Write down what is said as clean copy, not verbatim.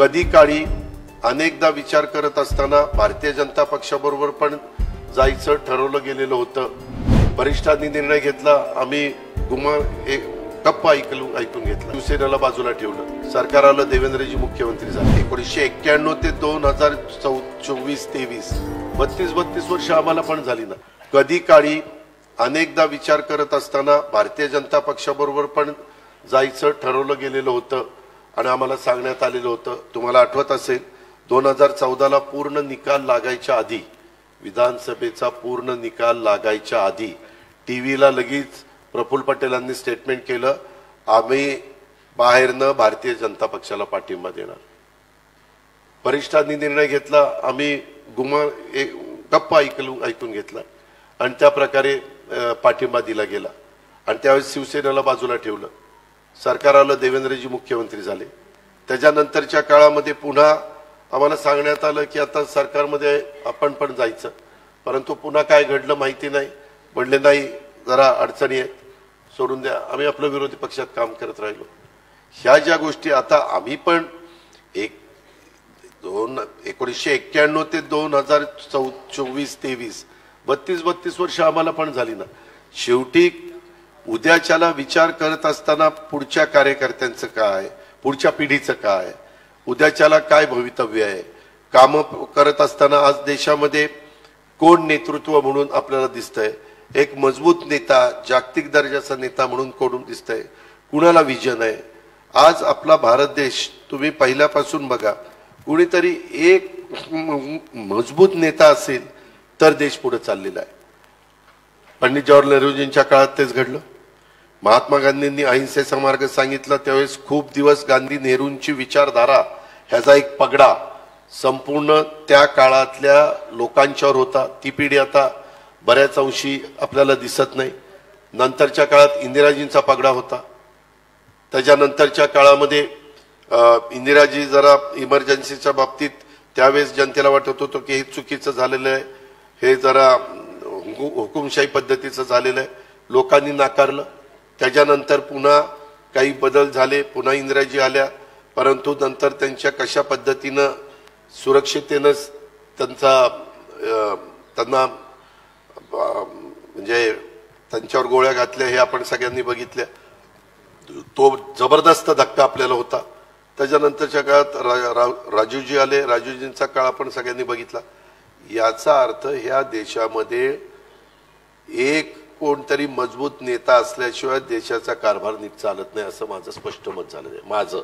कधी काळी अनेकदा विचार करत असताना भारतीय जनता पक्षाबरोबर पण जायचं ठरवलं गेलेलं होतं। वरिष्ठांनी निर्णय घेतला, आम्ही एक गप्प ऐकून घेतला, शिवसेनेला बाजूला ठेवलं, सरकार आलं, देवेंद्रजी मुख्यमंत्री झाले। 1991 ते 2024-23 32 वर्ष आम्हाला पण झाली ना। कधी काळी अनेकदा विचार करत असताना भारतीय जनता पक्षाबरोबर पण जायचं ठरवलं गेलेलं होतं आणि आम्हाला सांगण्यात आलेलं होतं। तुम्हाला आठवत असेल 2014ला पूर्ण निकाल लागायच्या आधी, विधानसभेचा पूर्ण निकाल लागायच्या आधी टीव्हीला लगेच प्रफुल्ल पटेलांनी स्टेटमेंट केलं, आम्ही बाहेरनं भारतीय जनता पक्षाला पाठिंबा देणार। वरिष्ठांनी निर्णय घेतला, आम्ही गप्प ऐकून घेतला आणि त्या प्रकारे पाठिंबा दिला गेला आणि त्यावेळेस शिवसेनेला बाजूला ठेवलं, सरकार आलं, देवेंद्रजी मुख्यमंत्री झाले। त्याच्यानंतरच्या काळामध्ये पुन्हा आम्हाला सांगण्यात आलं की आता सरकारमध्ये आपण पण जायचं, परंतु पुन्हा काय घडलं माहिती नाही। म्हणले नाही, जरा अडचणी आहेत, सोडून द्या, आम्ही आपलं विरोधी पक्षात काम करत राहिलो। ह्या ज्या गोष्टी आता आम्ही पण 1991 ते 2024-23 32 वर्ष आम्हाला पण झाली ना। शेवटी उद्याच्याला विचार करत असताना पुढच्या कार्यकर्त्यांचं काय, पुढच्या पिढीचं काय, उद्याच्याला काय भवितव्य आहे, काम करत असताना आज देशामध्ये कोण नेतृत्व म्हणून आपल्याला दिसतंय, एक मजबूत नेता, जागतिक दर्जाचा नेता म्हणून कोण दिसतंय, कुणाला विजन आहे। आज आपला भारत देश तुम्ही पहिल्यापासून बघा, कुणीतरी एक मजबूत नेता असेल तर देश पुढे चाललेला आहे। पंडित जवाहरलाल नेहरूजींच्या काळात तेच घडलं। महात्मा गांधींनी अहिंसेचा मार्ग सांगितला, त्यावेळेस खूप दिवस गांधी नेहरूंची विचारधारा ह्याचा एक पगडा संपूर्ण त्या काळातल्या लोकांच्यावर होता। ती पिढी आता बऱ्याच अंशी आपल्याला दिसत नाही। नंतरच्या काळात इंदिराजींचा पगडा होता। त्याच्यानंतरच्या काळामध्ये इंदिराजी जरा इमर्जन्सीच्या बाबतीत त्यावेळेस जनतेला वाटत होतं की हे चुकीचं झालेलं आहे, हे जरा हुकुमशाही पद्धतीचं झालेलं आहे, लोकांनी नाकारलं। त्याच्यानंतर पुन्हा काही बदल झाले, पुन्हा इंदिराजी आल्या, परंतु नंतर त्यांच्या कशा पद्धतीनं सुरक्षिततेनं त्यांना म्हणजे त्यांच्यावर गोळ्या घातल्या हे आपण सगळ्यांनी बघितल्या। तो जबरदस्त धक्का आपल्याला होता। त्याच्यानंतरच्या काळात राजीवजी आले, राजीवजींचा काळ आपण सगळ्यांनी बघितला। याचा अर्थ ह्या देशामध्ये एक कोणतरी मजबूत नेता असल्याशिवाय देशाचा कारभार नीट चालत नाही, असं माझं स्पष्ट मत झालं आहे माझं।